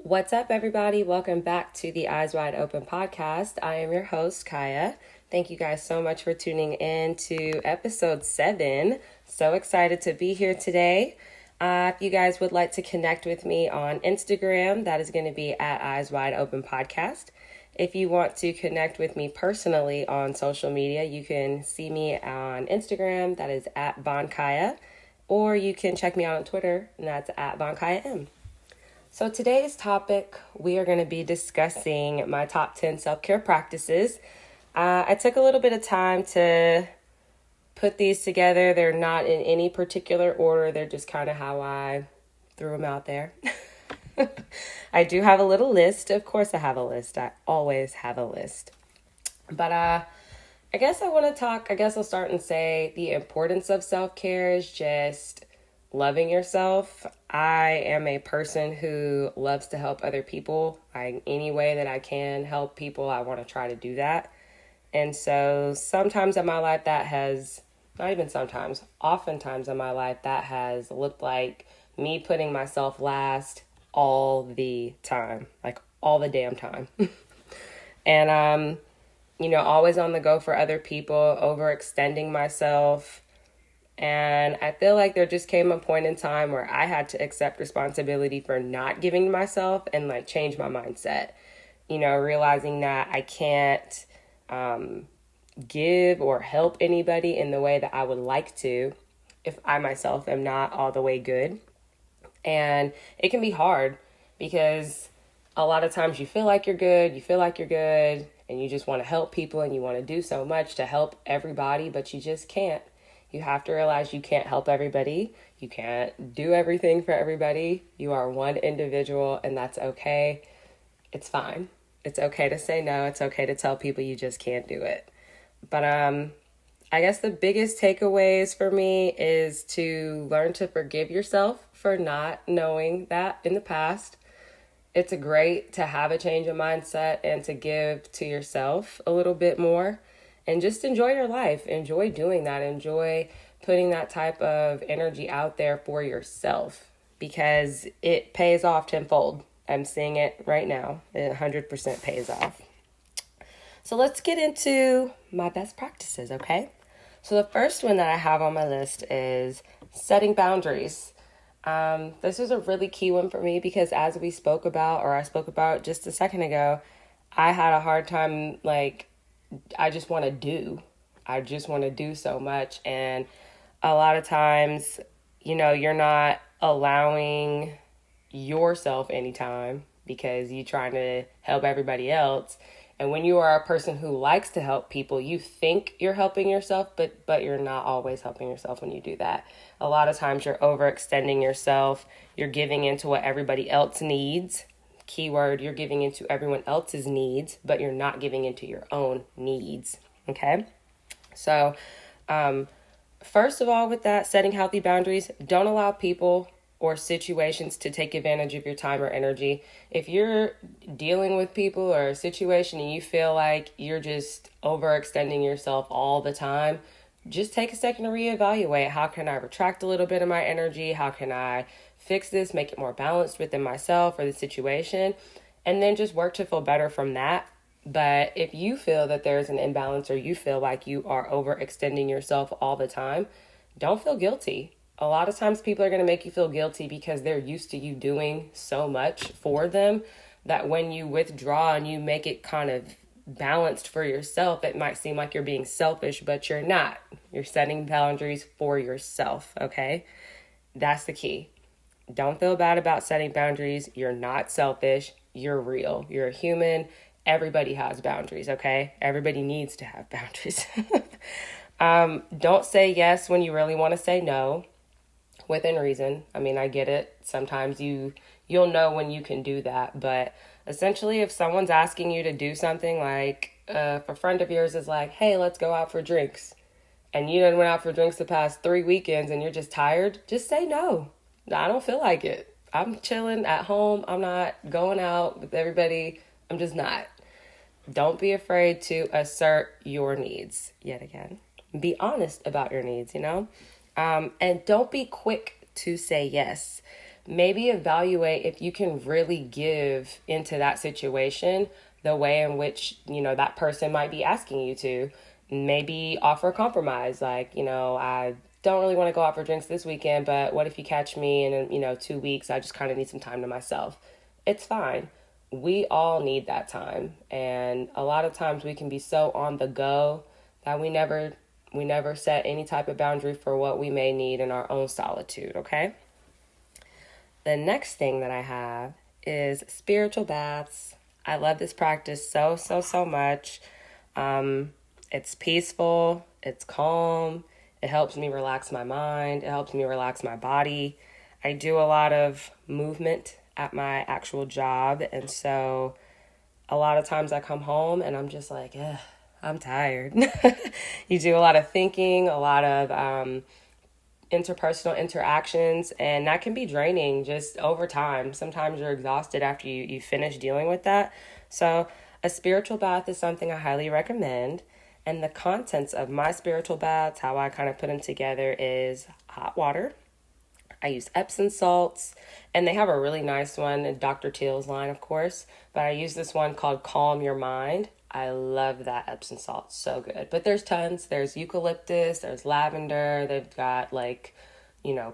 What's up, everybody? Welcome back to the Eyes Wide Open podcast. I am your host, Kaya. Thank you guys so much for tuning in to episode 7. So excited to be here today. If you guys would like to connect with me on Instagram, that is going to be at Eyes Wide Open Podcast. If you want to connect with me personally on social media, you can see me on Instagram, that is at Vonkiah, or you can check me out on Twitter, and that's at VonkiahM. So today's topic, we are going to be discussing my top 10 self-care practices. I took a little bit of time to put these together. They're not in any particular order. They're just kind of how I threw them out there. I do have a little list. Of course I have a list. I always have a list. But I guess I'll start and say the importance of self-care is just loving yourself. I am a person who loves to help other people. Any way that I can help people, I want to try to do that. And so sometimes in my life that has, not even sometimes, oftentimes in my life that has looked like me putting myself last all the time, like all the damn time. And, always on the go for other people, overextending myself. And I feel like there just came a point in time where I had to accept responsibility for not giving to myself and change my mindset, realizing that I can't give or help anybody in the way that I would like to if I myself am not all the way good. And it can be hard because a lot of times you feel like you're good, and you just want to help people and you want to do so much to help everybody, but you just can't. You have to realize you can't help everybody. You can't do everything for everybody. You are one individual, and that's okay. It's fine. It's okay to say no. It's okay to tell people you just can't do it. But I guess the biggest takeaways for me is to learn to forgive yourself for not knowing that in the past. It's great to have a change of mindset and to give to yourself a little bit more. And just enjoy your life. Enjoy doing that. Enjoy putting that type of energy out there for yourself because it pays off tenfold. I'm seeing it right now. It 100% pays off. So let's get into my best practices, okay? So the first one that I have on my list is setting boundaries. This is a really key one for me because as I spoke about just a second ago, I had a hard time, I just want to do so much. And a lot of times, you're not allowing yourself any time because you're trying to help everybody else. And when you are a person who likes to help people, you think you're helping yourself, but you're not always helping yourself when you do that. A lot of times you're overextending yourself. You're giving into what everybody else needs. Keyword, you're giving into everyone else's needs, but you're not giving into your own needs, okay? So, first of all, with that, setting healthy boundaries, don't allow people or situations to take advantage of your time or energy. If you're dealing with people or a situation and you feel like you're just overextending yourself all the time, just take a second to reevaluate. How can I retract a little bit of my energy? How can I fix this, make it more balanced within myself or the situation, and then just work to feel better from that. But if you feel that there's an imbalance or you feel like you are overextending yourself all the time, don't feel guilty. A lot of times people are going to make you feel guilty because they're used to you doing so much for them that when you withdraw and you make it kind of balanced for yourself, it might seem like you're being selfish, but you're not. You're setting boundaries for yourself, okay? That's the key. Don't feel bad about setting boundaries. You're not selfish. You're real. You're a human. Everybody has boundaries, okay? Everybody needs to have boundaries. Don't say yes when you really want to say no, within reason. I mean, I get it. Sometimes you'll know when you can do that. But essentially, if someone's asking you to do something, like if a friend of yours is like, hey, let's go out for drinks, and you done went out for drinks the past 3 weekends and you're just tired, just say no. I don't feel like it. I'm chilling at home. I'm not going out with everybody. I'm just not. Don't be afraid to assert your needs yet again. Be honest about your needs, and don't be quick to say yes. maybe evaluate if you can really give into that situation the way in which, that person might be asking you to. Maybe offer a compromise, like, I don't really want to go out for drinks this weekend, but what if you catch me in, 2 weeks? I just kind of need some time to myself. It's fine. We all need that time. And a lot of times we can be so on the go that we never set any type of boundary for what we may need in our own solitude, okay? The next thing that I have is spiritual baths. I love this practice so, so, so much. It's peaceful, it's calm, it helps me relax my mind, it helps me relax my body. I do a lot of movement at my actual job, and so a lot of times I come home and I'm just like, I'm tired. You do a lot of thinking, a lot of interpersonal interactions, and that can be draining just over time. Sometimes you're exhausted after you finish dealing with that. So a spiritual bath is something I highly recommend. And the contents of my spiritual baths, how I kind of put them together, is hot water. I use Epsom salts, and they have a really nice one in Dr. Teal's line, of course, but I use this one called Calm Your Mind. I love that Epsom salt, so good. But there's tons. There's eucalyptus, there's lavender, they've got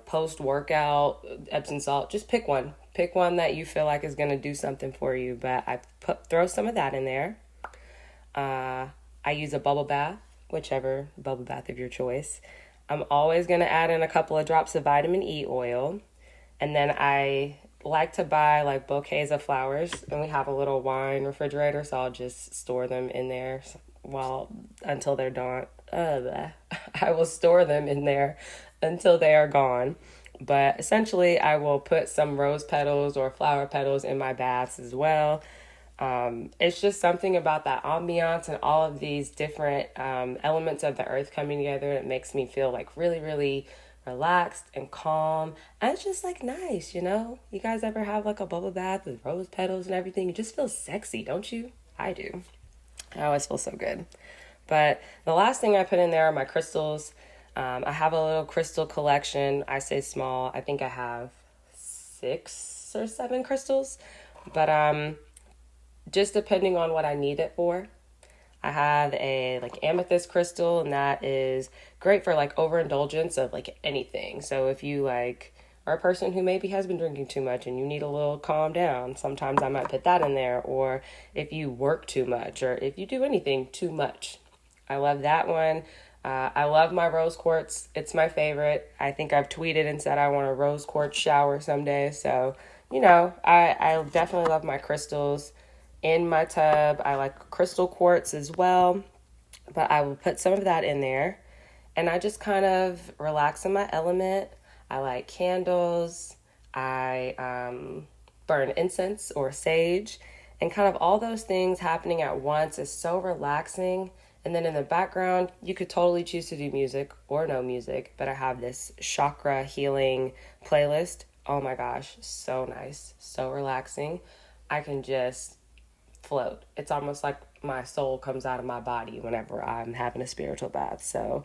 post-workout Epsom salt. Just pick one. Pick one that you feel like is going to do something for you, but I throw some of that in there. I use a bubble bath, whichever bubble bath of your choice. I'm always going to add in a couple of drops of vitamin E oil. And then I like to buy bouquets of flowers, and we have a little wine refrigerator, so I'll just store them in there until they're done. I will store them in there until they are gone. But essentially, I will put some rose petals or flower petals in my baths as well. It's just something about that ambiance and all of these different elements of the earth coming together that makes me feel really, really relaxed and calm. And it's just nice, You guys ever have a bubble bath with rose petals and everything? It just feels sexy, don't you? I do. I always feel so good. But the last thing I put in there are my crystals. I have a little crystal collection. I say small. I think I have 6 or 7 crystals. But just depending on what I need it for. I have a amethyst crystal, and that is great for overindulgence of anything. So if you are a person who maybe has been drinking too much and you need a little calm down, sometimes I might put that in there. Or if you work too much, or if you do anything too much, I love that one. I love my rose quartz. It's my favorite. I think I've tweeted and said I want a rose quartz shower someday. So, I definitely love my crystals. In my tub, I like crystal quartz as well, but I will put some of that in there, and I just kind of relax in my element. I light candles, I burn incense or sage, and kind of all those things happening at once is so relaxing. And then in the background, you could totally choose to do music or no music, but I have this chakra healing playlist. Oh my gosh, so nice, so relaxing. I can just float. It's almost like my soul comes out of my body whenever I'm having a spiritual bath. So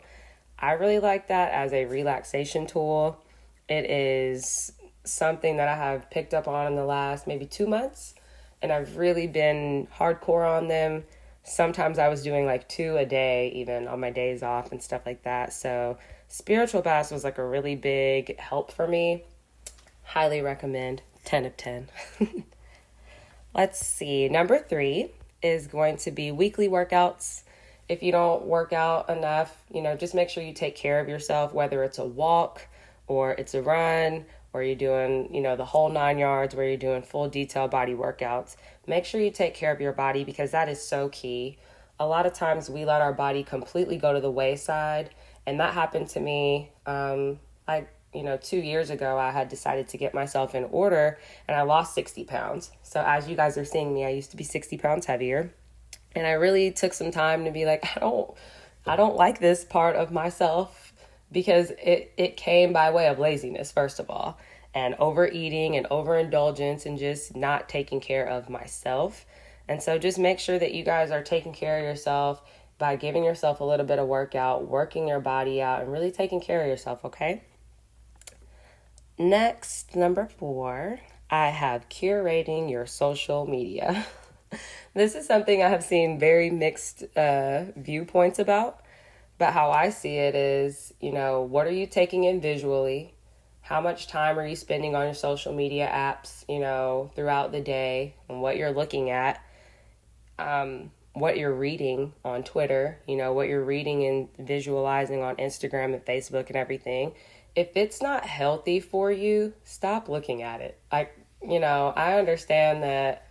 I really like that as a relaxation tool. It is something that I have picked up on in the last maybe 2 months, and I've really been hardcore on them. Sometimes I was doing 2 a day, even on my days off and stuff like that. So spiritual baths was a really big help for me. Highly recommend. 10 of 10. Let's see. Number 3 is going to be weekly workouts. If you don't work out enough, just make sure you take care of yourself, whether it's a walk or it's a run or you're doing, the whole 9 yards where you're doing full detail body workouts. Make sure you take care of your body, because that is so key. A lot of times we let our body completely go to the wayside, and that happened to me. 2 years ago, I had decided to get myself in order, and I lost 60 pounds. So as you guys are seeing me, I used to be 60 pounds heavier. And I really took some time to be I don't like this part of myself, because it came by way of laziness, first of all, and overeating and overindulgence and just not taking care of myself. And so just make sure that you guys are taking care of yourself by giving yourself a little bit of workout, working your body out, and really taking care of yourself, okay? Next, number 4, I have curating your social media. This is something I have seen very mixed viewpoints about. But how I see it is, what are you taking in visually? How much time are you spending on your social media apps, throughout the day, and what you're looking at, what you're reading on Twitter, what you're reading and visualizing on Instagram and Facebook and everything. If it's not healthy for you, stop looking at it. I understand that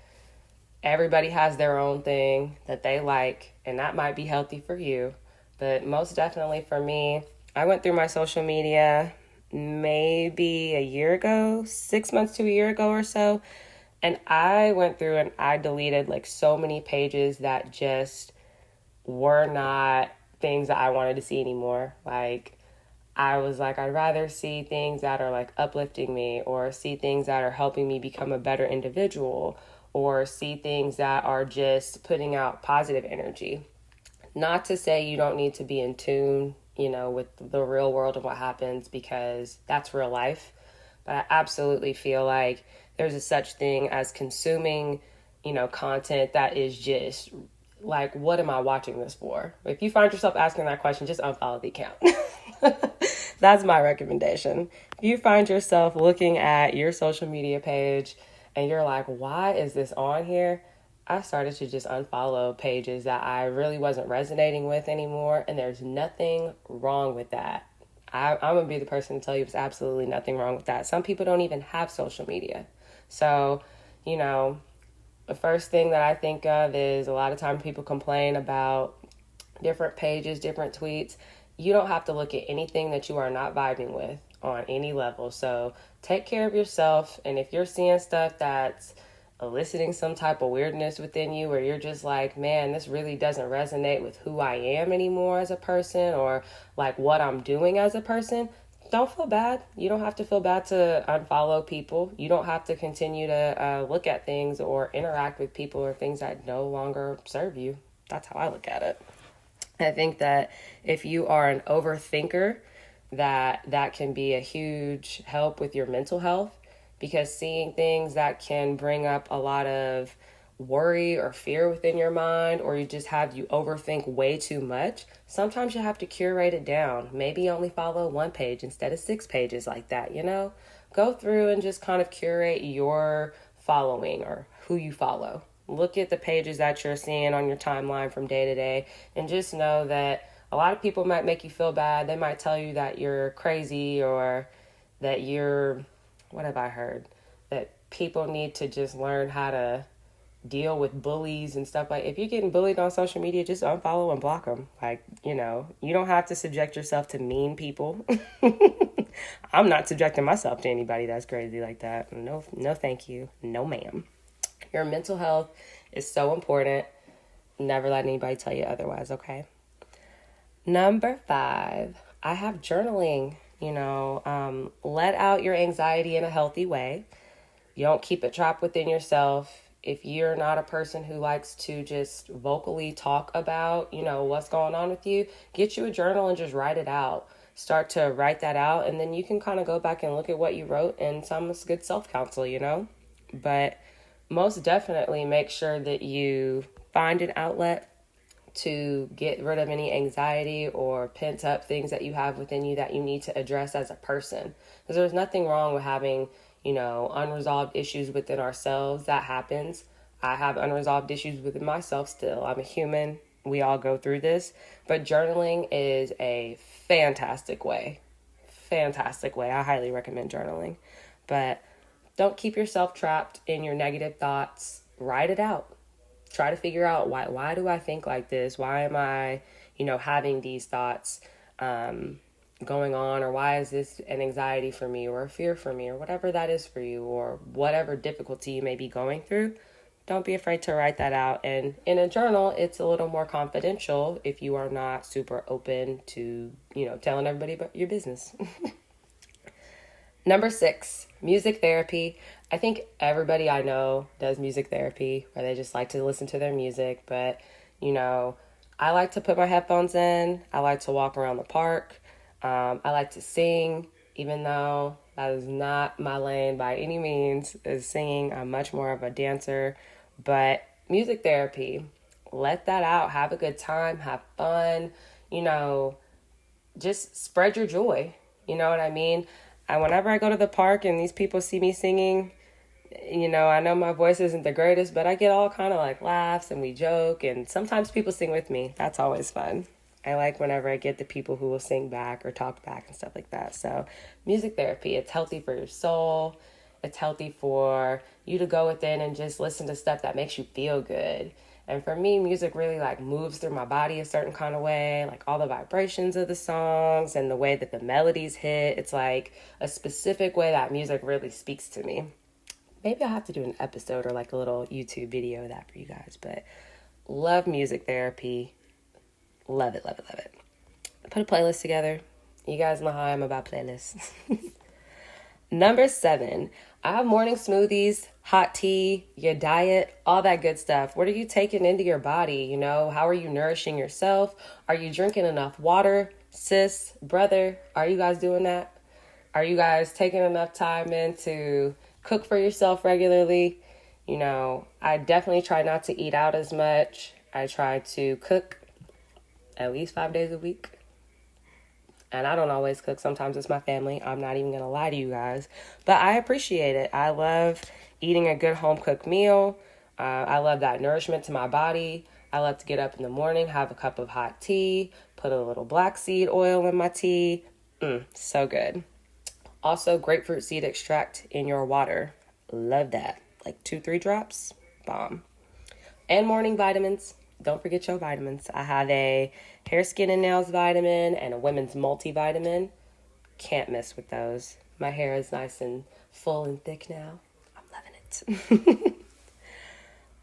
everybody has their own thing that they like, and that might be healthy for you. But most definitely for me, I went through my social media maybe a year ago, 6 months to a year ago or so. And I went through and I deleted like so many pages that just were not things that I wanted to see anymore. Like, I was like, I'd rather see things that are like uplifting me, or see things that are helping me become a better individual, or see things that are just putting out positive energy. Not to say you don't need to be in tune, with the real world and what happens, because that's real life. But I absolutely feel like there's a such thing as consuming, content that is just like, what am I watching this for? If you find yourself asking that question, just unfollow the account. That's my recommendation. If you find yourself looking at your social media page and you're like, why is this on here? I started to just unfollow pages that I really wasn't resonating with anymore, and there's nothing wrong with that. I'm going to be the person to tell you there's absolutely nothing wrong with that. Some people don't even have social media. So, the first thing that I think of is a lot of times people complain about different pages, different tweets. You don't have to look at anything that you are not vibing with on any level. So take care of yourself. And if you're seeing stuff that's eliciting some type of weirdness within you, where you're just like, man, this really doesn't resonate with who I am anymore as a person, or like what I'm doing as a person, don't feel bad. You don't have to feel bad to unfollow people. You don't have to continue to look at things or interact with people or things that no longer serve you. That's how I look at it. I think that if you are an overthinker, that can be a huge help with your mental health, because seeing things that can bring up a lot of worry or fear within your mind, or you just have you overthink way too much, sometimes you have to curate it down. Maybe only follow 1 page instead of 6 pages like that, Go through and just kind of curate your following, or who you follow. Look at the pages that you're seeing on your timeline from day to day, and just know that a lot of people might make you feel bad. They might tell you that you're crazy, or that you're, what have I heard? That people need to just learn how to deal with bullies and stuff. Like, if you're getting bullied on social media, just unfollow and block them. Like, you don't have to subject yourself to mean people. I'm not subjecting myself to anybody that's crazy like that. No, thank you. No, ma'am. Your mental health is so important. Never let anybody tell you otherwise, okay? Number 5, I have journaling. Let out your anxiety in a healthy way. You don't keep it trapped within yourself. If you're not a person who likes to just vocally talk about, what's going on with you, get you a journal and just write it out. Start to write that out, and then you can kind of go back and look at what you wrote, and some is good self-counsel, But most definitely make sure that you find an outlet to get rid of any anxiety or pent up things that you have within you that you need to address as a person. Because there's nothing wrong with having, unresolved issues within ourselves. That happens. I have unresolved issues within myself still. I'm a human. We all go through this. But journaling is a fantastic way. Fantastic way. I highly recommend journaling. But don't keep yourself trapped in your negative thoughts. Write it out. Try to figure out why do I think like this? Why am I, having these thoughts going on? Or why is this an anxiety for me, or a fear for me, or whatever that is for you, or whatever difficulty you may be going through? Don't be afraid to write that out. And in a journal, it's a little more confidential if you are not super open to, telling everybody about your business. Number 6, music therapy. I think everybody I know does music therapy, where they just like to listen to their music. But, I like to put my headphones in. I like to walk around the park. I like to sing, even though That is not my lane by any means, is singing. I'm much more of a dancer. But music therapy, let that out. Have a good time. Have fun. You know, just spread your joy. You know what I mean? Whenever I go to the park and these people see me singing, I know my voice isn't the greatest, but I get all kind of like laughs and we joke, and sometimes people sing with me. That's always fun. I like whenever I get the people who will sing back or talk back and stuff like that. So music therapy, it's healthy for your soul. It's healthy for you to go within and just listen to stuff that makes you feel good. And for me, music really like moves through my body a certain kind of way, like all the vibrations of the songs and the way that the melodies hit. It's like a specific way that music really speaks to me. Maybe I'll have to do an episode or like a little YouTube video of that for you guys. But love music therapy. Love it, love it, love it. Put a playlist together. You guys know how I'm about playlists. Number 7, I have morning smoothies, hot tea, your diet, all that good stuff. What are you taking into your body? How are you nourishing yourself? Are you drinking enough water? Sis, brother, are you guys doing that? Are you guys taking enough time in to cook for yourself regularly? I definitely try not to eat out as much. I try to cook at least 5 days a week. And I don't always cook. Sometimes it's my family. I'm not even going to lie to you guys. But I appreciate it. I love eating a good home-cooked meal. I love that nourishment to my body. I love to get up in the morning, have a cup of hot tea, put a little black seed oil in my tea. So good. Also, grapefruit seed extract in your water. Love that. Like 2-3 drops. Bomb. And morning vitamins. Don't forget your vitamins. I have a hair, skin, and nails vitamin and a women's multivitamin. Can't miss with those. My hair is nice and full and thick now. I'm loving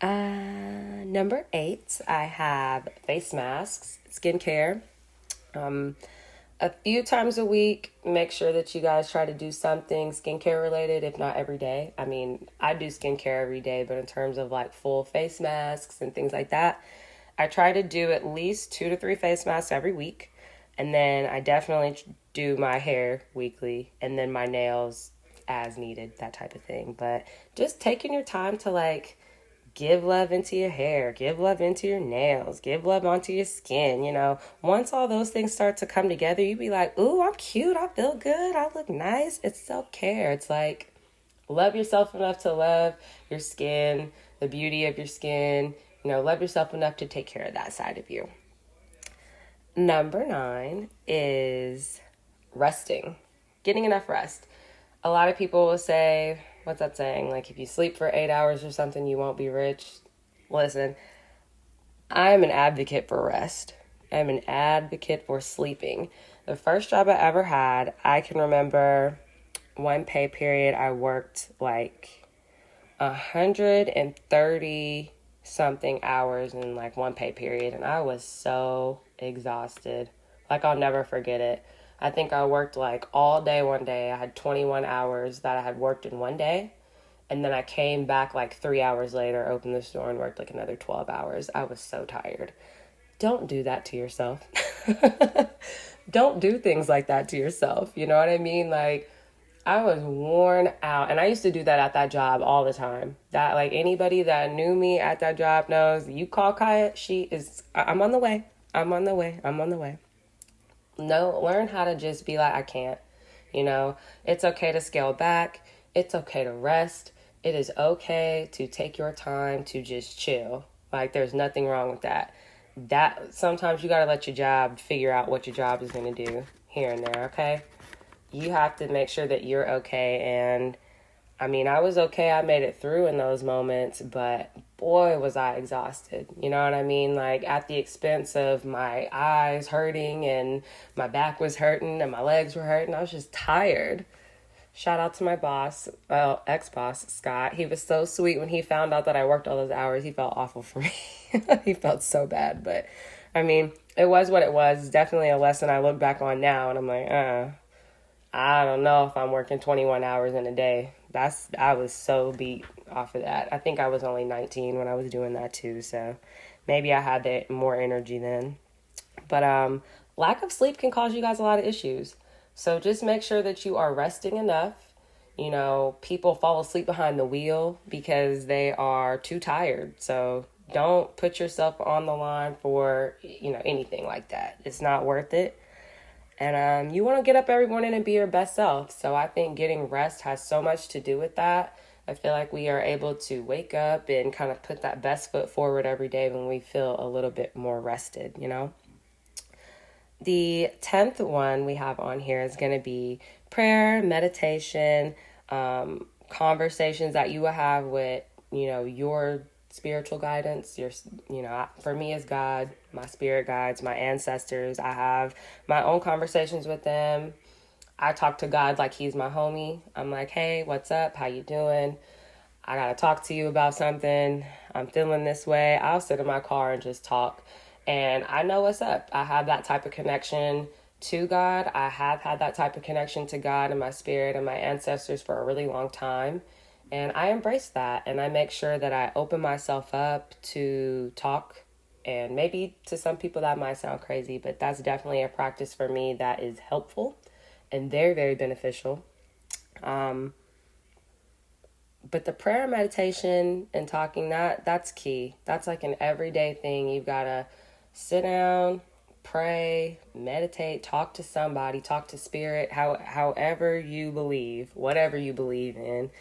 it. Number 8, I have face masks, skincare. A few times a week, make sure that you guys try to do something skincare related, if not every day. I mean, I do skincare every day, but in terms of like full face masks and things like that, I try to do at least 2 to 3 face masks every week. And then I definitely do my hair weekly and then my nails as needed, that type of thing. But just taking your time to like give love into your hair, give love into your nails, give love onto your skin. Once all those things start to come together, you be like, ooh, I'm cute. I feel good. I look nice. It's self-care. It's like, love yourself enough to love your skin, the beauty of your skin. Love yourself enough to take care of that side of you. Number 9 is resting, getting enough rest. A lot of people will say, what's that saying? Like, if you sleep for 8 hours or something, you won't be rich. Listen, I'm an advocate for rest. I'm an advocate for sleeping. The first job I ever had, I can remember one pay period, I worked like 130 something hours in like one pay period, and I was so exhausted. Like, I'll never forget it. I think I worked like all day one day. I had 21 hours that I had worked in one day. And then I came back like 3 hours later, opened the store and worked like another 12 hours. I was so tired. Don't do that to yourself. Don't do things like that to yourself. You know what I mean? Like, I was worn out. And I used to do that at that job all the time. That, like, anybody that knew me at that job knows, you call Kaya, I'm on the way. I'm on the way. No, learn how to just be like, I can't. It's okay to scale back. It's okay to rest. It is okay to take your time to just chill. Like, there's nothing wrong with that. Sometimes you got to let your job figure out what your job is going to do here and there, okay? You have to make sure that you're okay. And I mean, I was okay. I made it through in those moments, but boy, was I exhausted. You know what I mean? Like, at the expense of my eyes hurting and my back was hurting and my legs were hurting. I was just tired. Shout out to my boss, ex-boss, Scott. He was so sweet when he found out that I worked all those hours. He felt awful for me. He felt so bad. But, I mean, it was what it was. It's definitely a lesson I look back on now, and I'm like, I don't know if I'm working 21 hours in a day. I was so beat off of that. I think I was only 19 when I was doing that too, so maybe I had more energy then. But lack of sleep can cause you guys a lot of issues. So just make sure that you are resting enough People fall asleep behind the wheel because they are too tired. So don't put yourself on the line for, anything like that. It's not worth it. And you want to get up every morning and be your best self. So I think getting rest has so much to do with that. I feel like we are able to wake up and kind of put that best foot forward every day when we feel a little bit more rested, The 10th one we have on here is going to be prayer, meditation, conversations that you will have with, your spiritual guidance. For me is God, my spirit guides, my ancestors. I have my own conversations with them. I talk to God like he's my homie. I'm like, hey, what's up? How you doing? I got to talk to you about something. I'm feeling this way. I'll sit in my car and just talk. And I know what's up. I have that type of connection to God. I have had that type of connection to God and my spirit and my ancestors for a really long time. And I embrace that. And I make sure that I open myself up to talk. And maybe to some people that might sound crazy, but that's definitely a practice for me that is helpful and very, very beneficial. But the prayer, meditation, and talking, that's key. That's like an everyday thing. You've got to sit down, pray, meditate, talk to somebody, talk to spirit, however you believe, whatever you believe in.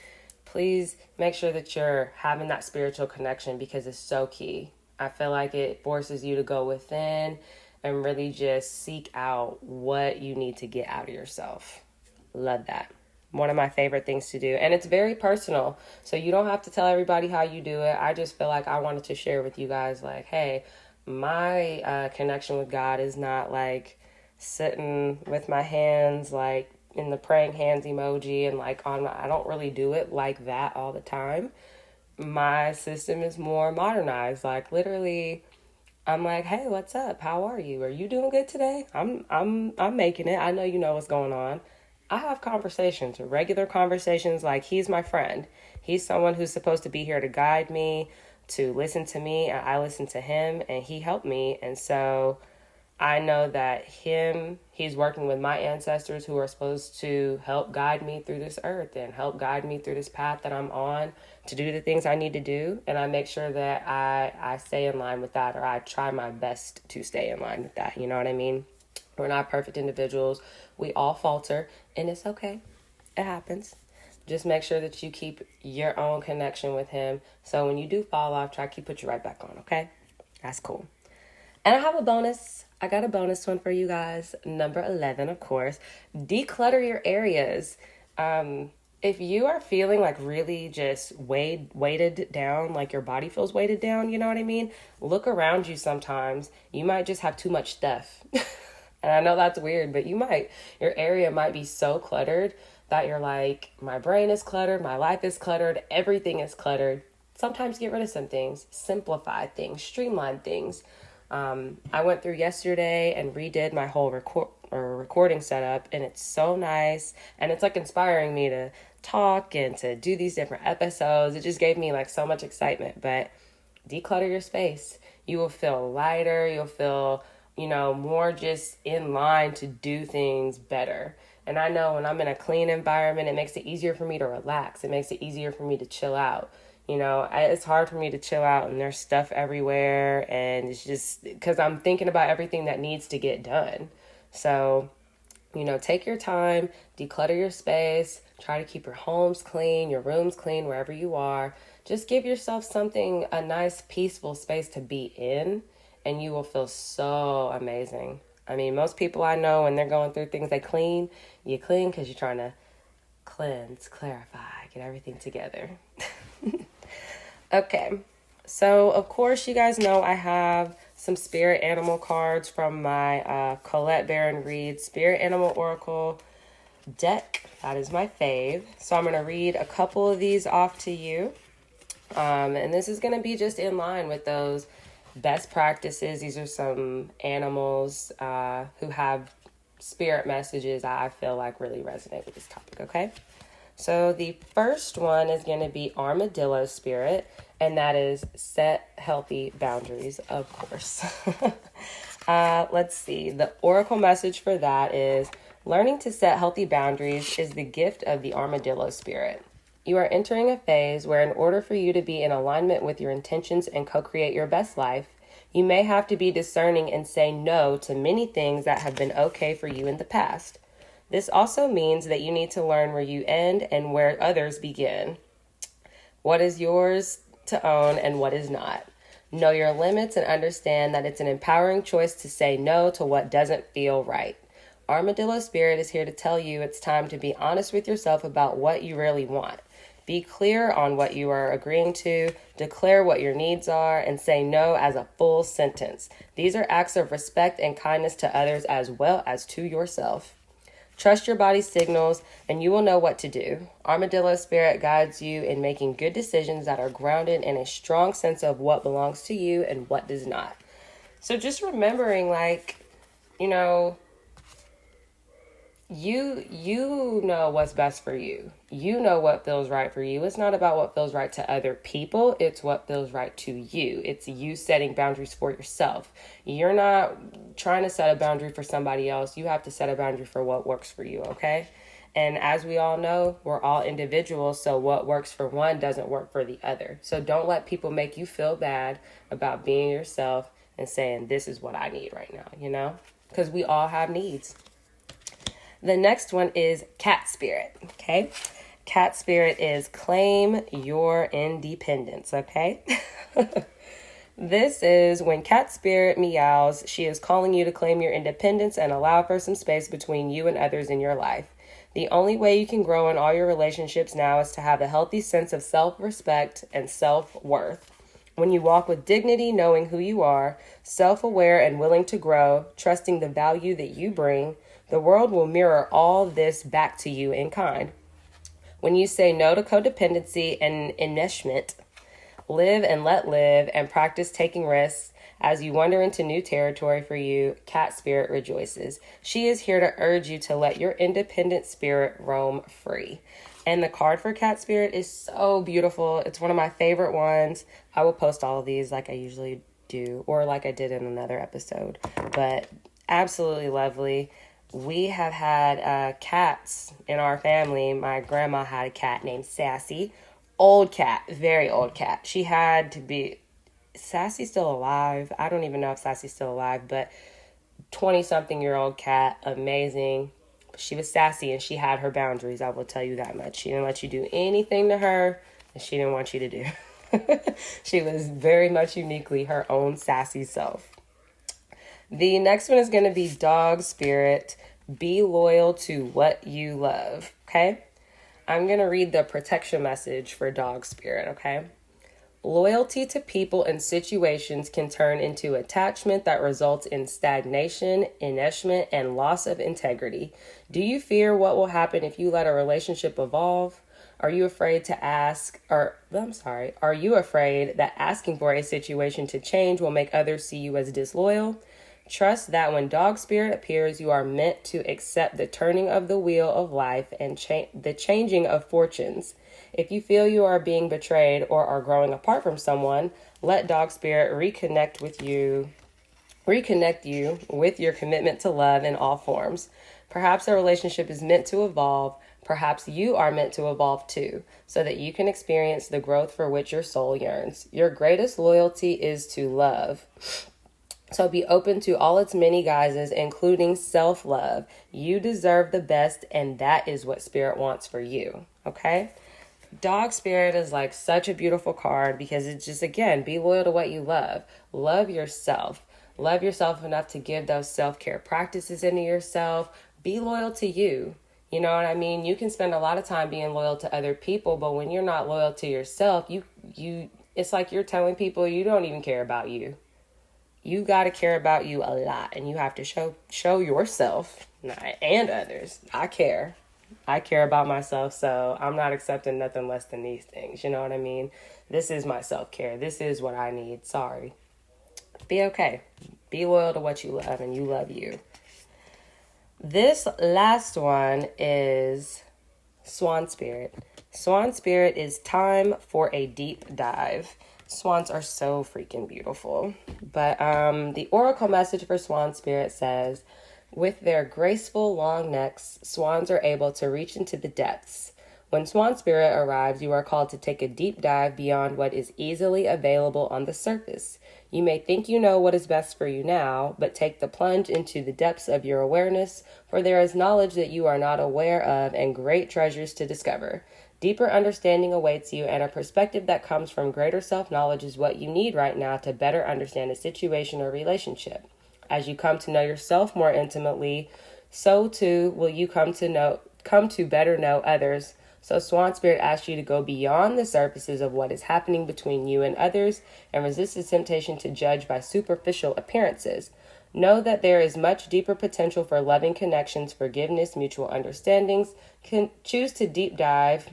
Please make sure that you're having that spiritual connection because it's so key. I feel like it forces you to go within and really just seek out what you need to get out of yourself. Love that. One of my favorite things to do. And it's very personal. So you don't have to tell everybody how you do it. I just feel like I wanted to share with you guys like, hey, my connection with God is not like sitting with my hands like in the praying hands emoji and like I don't really do it like that all the time. My system is more modernized. Like literally I'm like, hey, what's up? How are you? Are you doing good today? I'm making it. I know you know what's going on. I have conversations, regular conversations, like he's my friend. He's someone who's supposed to be here to guide me, to listen to me, and I listen to him, and he helped me. And so I know that he's working with my ancestors who are supposed to help guide me through this earth and help guide me through this path that I'm on to do the things I need to do. And I make sure that I stay in line with that, or I try my best to stay in line with that. You know what I mean? We're not perfect individuals. We all falter, and it's okay. It happens. Just make sure that you keep your own connection with him. So when you do fall off track, he puts you right back on, okay? That's cool. And I have a bonus. I got a bonus one for you guys. Number 11, of course. Declutter your areas. If you are feeling like really just weighted down, like your body feels weighted down, you know what I mean? Look around you sometimes. You might just have too much stuff. And I know that's weird, but your area might be so cluttered that you're like, my brain is cluttered, my life is cluttered, everything is cluttered. Sometimes get rid of some things, simplify things, streamline things. I went through yesterday and redid my whole recording setup, and it's so nice. And it's like inspiring me to talk and to do these different episodes. It just gave me like so much excitement. But declutter your space. You will feel lighter. You'll feel more just in line to do things better. And I know when I'm in a clean environment, it makes it easier for me to relax. It makes it easier for me to chill out. It's hard for me to chill out and there's stuff everywhere. And it's just because I'm thinking about everything that needs to get done. So, take your time, declutter your space, try to keep your homes clean, your rooms clean, wherever you are. Just give yourself a nice, peaceful space to be in. And you will feel so amazing. I mean, most people I know, when they're going through things, you clean because you're trying to cleanse, clarify, get everything together. Okay, so of course you guys know I have some spirit animal cards from my Colette Baron Reid Spirit Animal Oracle deck. That is my fave. So I'm going to read a couple of these off to you. And this is going to be just in line with those best practices. These are some animals who have spirit messages I feel like really resonate with this topic, okay? So the first one is going to be Armadillo Spirit, and that is set healthy boundaries, of course. Let's see. The oracle message for that is Learning to set healthy boundaries is the gift of the armadillo spirit. You are entering a phase where, in order for you to be in alignment with your intentions and co-create your best life, you may have to be discerning and say no to many things that have been okay for you in the past. This also means that you need to learn where you end and where others begin. What is yours to own and what is not. Know your limits and understand that it's an empowering choice to say no to what doesn't feel right. Armadillo Spirit is here to tell you it's time to be honest with yourself about what you really want. Be clear on what you are agreeing to, declare what your needs are, and say no as a full sentence. These are acts of respect and kindness to others as well as to yourself. Trust your body's signals, and you will know what to do. Armadillo Spirit guides you in making good decisions that are grounded in a strong sense of what belongs to you and what does not. So just remembering, you know what's best for you. You know what feels right for you. It's not about what feels right to other people. It's what feels right to you. It's you setting boundaries for yourself. You're not trying to set a boundary for somebody else. You have to set a boundary for what works for you, okay? And as we all know, we're all individuals, so what works for one doesn't work for the other. So don't let people make you feel bad about being yourself and saying, this is what I need right now, Because we all have needs. The next one is cat spirit, okay? Cat spirit is claim your independence, okay? This is when cat spirit meows, she is calling you to claim your independence and allow for some space between you and others in your life. The only way you can grow in all your relationships now is to have a healthy sense of self-respect and self-worth. When you walk with dignity, knowing who you are, self-aware and willing to grow, trusting the value that you bring, the world will mirror all this back to you in kind. When you say no to codependency and enmeshment, live and let live, and practice taking risks as you wander into new territory for you, cat spirit rejoices. She is here to urge you to let your independent spirit roam free. And the card for cat spirit is so beautiful. It's one of my favorite ones. I will post all of these like I usually do, or like I did in another episode, but absolutely lovely. We have had cats in our family. My grandma had a cat named Sassy. Old cat, very old cat. She had to be... Sassy's still alive. I don't even know if Sassy's still alive, but 20-something-year-old cat, amazing. She was sassy and she had her boundaries, I will tell you that much. She didn't let you do anything to her that she didn't want you to do. She was very much uniquely her own sassy self. The next one is going to be dog spirit. Be loyal to what you love, okay? I'm going to read the protection message for dog spirit, okay? Loyalty to people and situations can turn into attachment that results in stagnation, enmeshment, and loss of integrity. Do you fear what will happen if you let a relationship evolve? Are you afraid that asking for a situation to change will make others see you as disloyal? Trust that when dog spirit appears, you are meant to accept the turning of the wheel of life and the changing of fortunes. If you feel you are being betrayed or are growing apart from someone, let dog spirit reconnect you with your commitment to love in all forms. Perhaps a relationship is meant to evolve. Perhaps you are meant to evolve too, so that you can experience the growth for which your soul yearns. Your greatest loyalty is to love. So be open to all its many guises, including self-love. You deserve the best, and that is what spirit wants for you, okay? Dog spirit is like such a beautiful card because it's just, again, be loyal to what you love. Love yourself. Love yourself enough to give those self-care practices into yourself. Be loyal to you. You know what I mean? You can spend a lot of time being loyal to other people, but when you're not loyal to yourself, it's like you're telling people you don't even care about you. You got to care about you a lot, and you have to show yourself and others. I care about myself, so I'm not accepting nothing less than these things. You know what I mean? This is my self-care. This is what I need. Sorry. Be okay. Be loyal to what you love, and you love you. This last one is Swan Spirit. Swan Spirit is time for a deep dive. Swans are so freaking beautiful. But the oracle message for Swan Spirit says, With their graceful long necks, swans are able to reach into the depths. When Swan Spirit arrives, you are called to take a deep dive beyond what is easily available on the surface. You may think you know what is best for you now, but take the plunge into the depths of your awareness, for there is knowledge that you are not aware of and great treasures to discover. Deeper understanding awaits you, and a perspective that comes from greater self-knowledge is what you need right now to better understand a situation or relationship. As you come to know yourself more intimately, so too will you come to better know others. So Swan Spirit asks you to go beyond the surfaces of what is happening between you and others and resist the temptation to judge by superficial appearances. Know that there is much deeper potential for loving connections, forgiveness, mutual understandings. Choose to dive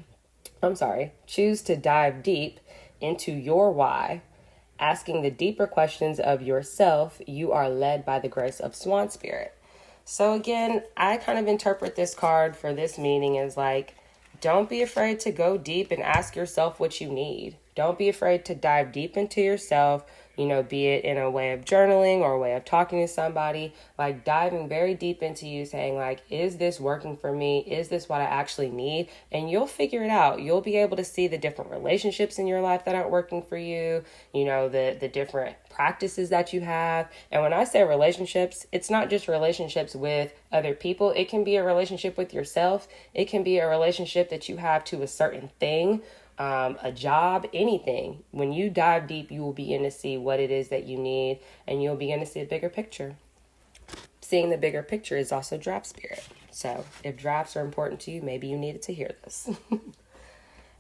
deep into your why. Asking the deeper questions of yourself, you are led by the grace of Swan Spirit. So again, I kind of interpret this card for this meaning as like, don't be afraid to go deep and ask yourself what you need. Don't be afraid to dive deep into yourself, be it in a way of journaling or a way of talking to somebody, like diving very deep into you, saying like, is this working for me? Is this what I actually need? And you'll figure it out. You'll be able to see the different relationships in your life that aren't working for you, the different practices that you have. And when I say relationships, it's not just relationships with other people. It can be a relationship with yourself. It can be a relationship that you have to a certain thing. A job, anything. When you dive deep, you will begin to see what it is that you need, and you'll begin to see a bigger picture. Seeing the bigger picture is also draft spirit. So if drafts are important to you, maybe you needed to hear this.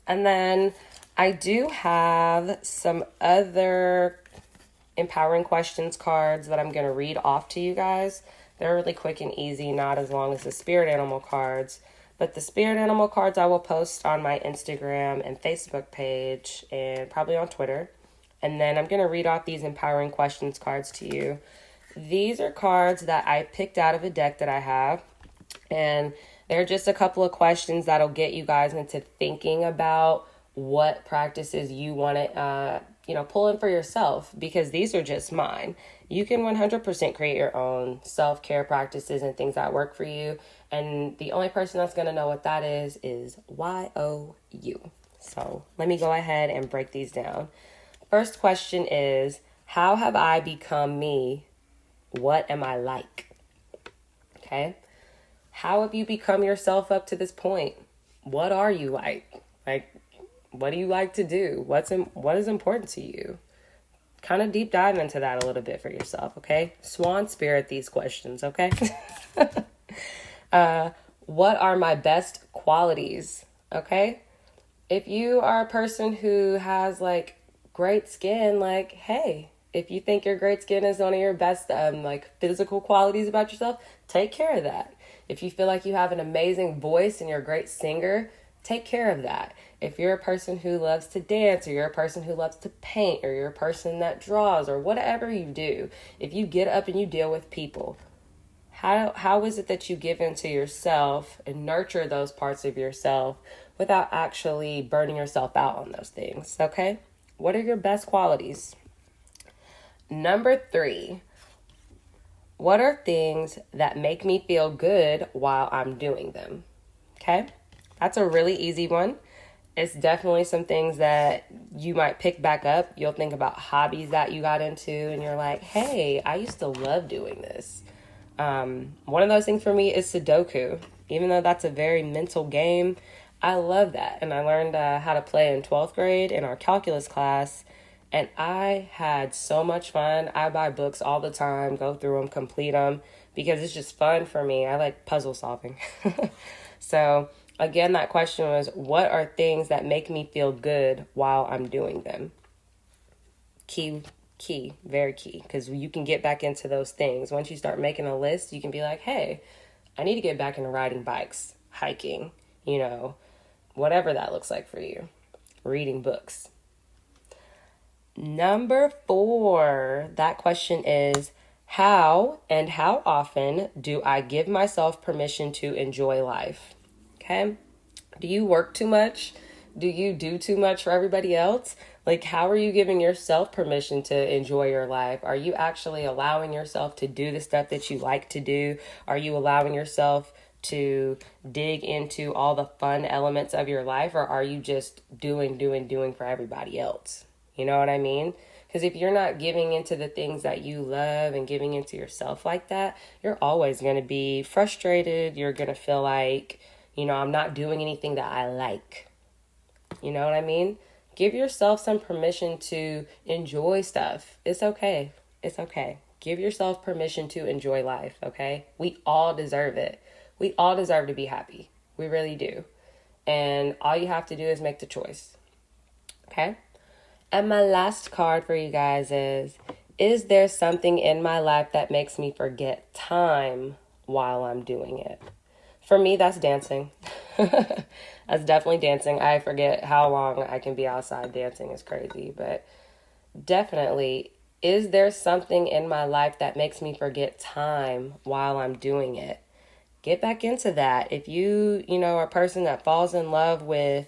And then I do have some other empowering questions cards that I'm going to read off to you guys. They're really quick and easy, not as long as the spirit animal cards. But the spirit animal cards I will post on my Instagram and Facebook page and probably on Twitter. And then I'm going to read off these empowering questions cards to you. These are cards that I picked out of a deck that I have. And they're just a couple of questions that'll get you guys into thinking about what practices you want to, pull in for yourself, because these are just mine. You can 100% create your own self-care practices and things that work for you. And the only person that's going to know what that is YOU. So let me go ahead and break these down. First question is, how have I become me? What am I like? Okay. How have you become yourself up to this point? What are you like? What do you like to do? What is important to you? Kind of deep dive into that a little bit for yourself, okay? Swan Spirit these questions, okay? What are my best qualities, okay? If you are a person who has, great skin, hey, if you think your great skin is one of your best, physical qualities about yourself, take care of that. If you feel like you have an amazing voice and you're a great singer, take care of that. If you're a person who loves to dance, or you're a person who loves to paint, or you're a person that draws, or whatever you do, if you get up and you deal with people, how is it that you give into yourself and nurture those parts of yourself without actually burning yourself out on those things, okay? What are your best qualities? Number 3, what are things that make me feel good while I'm doing them, okay? That's a really easy one. It's definitely some things that you might pick back up. You'll think about hobbies that you got into and you're like, hey, I used to love doing this. One of those things for me is Sudoku. Even though that's a very mental game, I love that. And I learned how to play in 12th grade in our calculus class. And I had so much fun. I buy books all the time, go through them, complete them, because it's just fun for me. I like puzzle solving. So again, that question was, what are things that make me feel good while I'm doing them? Key, very key, because you can get back into those things. Once you start making a list, you can be like, hey, I need to get back into riding bikes, hiking, whatever that looks like for you, reading books. Number 4, that question is, how and how often do I give myself permission to enjoy life? Okay. Do you work too much? Do you do too much for everybody else? Like, how are you giving yourself permission to enjoy your life? Are you actually allowing yourself to do the stuff that you like to do? Are you allowing yourself to dig into all the fun elements of your life? Or are you just doing for everybody else? You know what I mean? Because if you're not giving into the things that you love and giving into yourself like that, you're always going to be frustrated. You're going to feel like, I'm not doing anything that I like. You know what I mean? Give yourself some permission to enjoy stuff. It's okay. It's okay. Give yourself permission to enjoy life, okay? We all deserve it. We all deserve to be happy. We really do. And all you have to do is make the choice, okay? And my last card for you guys is there something in my life that makes me forget time while I'm doing it? For me, that's dancing. That's definitely dancing. I forget how long I can be outside dancing. It's crazy. But definitely, is there something in my life that makes me forget time while I'm doing it? Get back into that. If you are a person that falls in love with,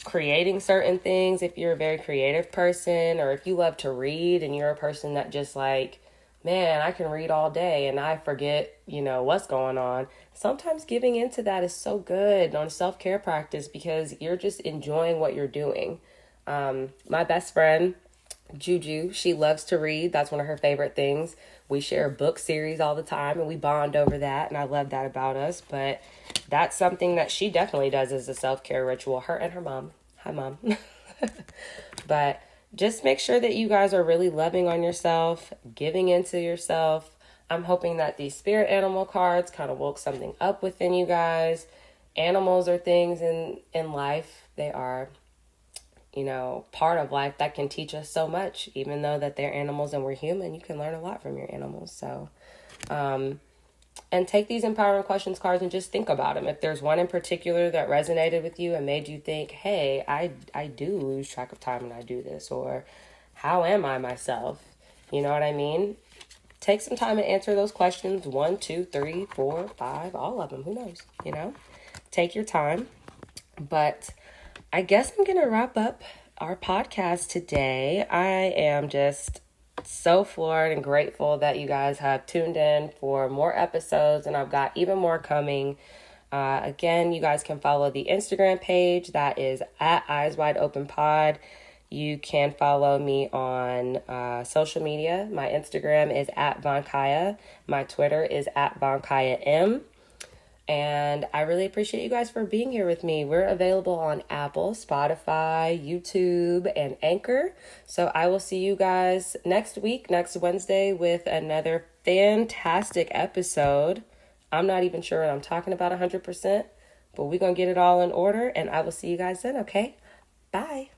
creating certain things, if you're a very creative person, or if you love to read and you're a person that just like, man, I can read all day and I forget, what's going on. Sometimes giving into that is so good on self-care practice because you're just enjoying what you're doing. My best friend, Juju, she loves to read. That's one of her favorite things. We share a book series all the time and we bond over that. And I love that about us. But that's something that she definitely does as a self-care ritual. Her and her mom. Hi, Mom. But just make sure that you guys are really loving on yourself, giving into yourself. I'm hoping that these spirit animal cards kind of woke something up within you guys. Animals are things in life. They are, part of life that can teach us so much. Even though that they're animals and we're human, you can learn a lot from your animals. So, and take these empowering questions cards and just think about them. If there's one in particular that resonated with you and made you think, hey, I do lose track of time when I do this, or how am I myself? You know what I mean? Take some time and answer those questions. 1, 2, 3, 4, 5, all of them. Who knows? Take your time. But I guess I'm going to wrap up our podcast today. I am just so floored and grateful that you guys have tuned in for more episodes, and I've got even more coming. Again, you guys can follow the Instagram page that is at Eyes Wide Open Pod. You can follow me on social media. My Instagram is at Vonkiah. My Twitter is at VonkiahM. And I really appreciate you guys for being here with me. We're available on Apple, Spotify, YouTube, and Anchor. So I will see you guys next week, next Wednesday, with another fantastic episode. I'm not even sure what I'm talking about 100%, but we're going to get it all in order, and I will see you guys then, okay? Bye.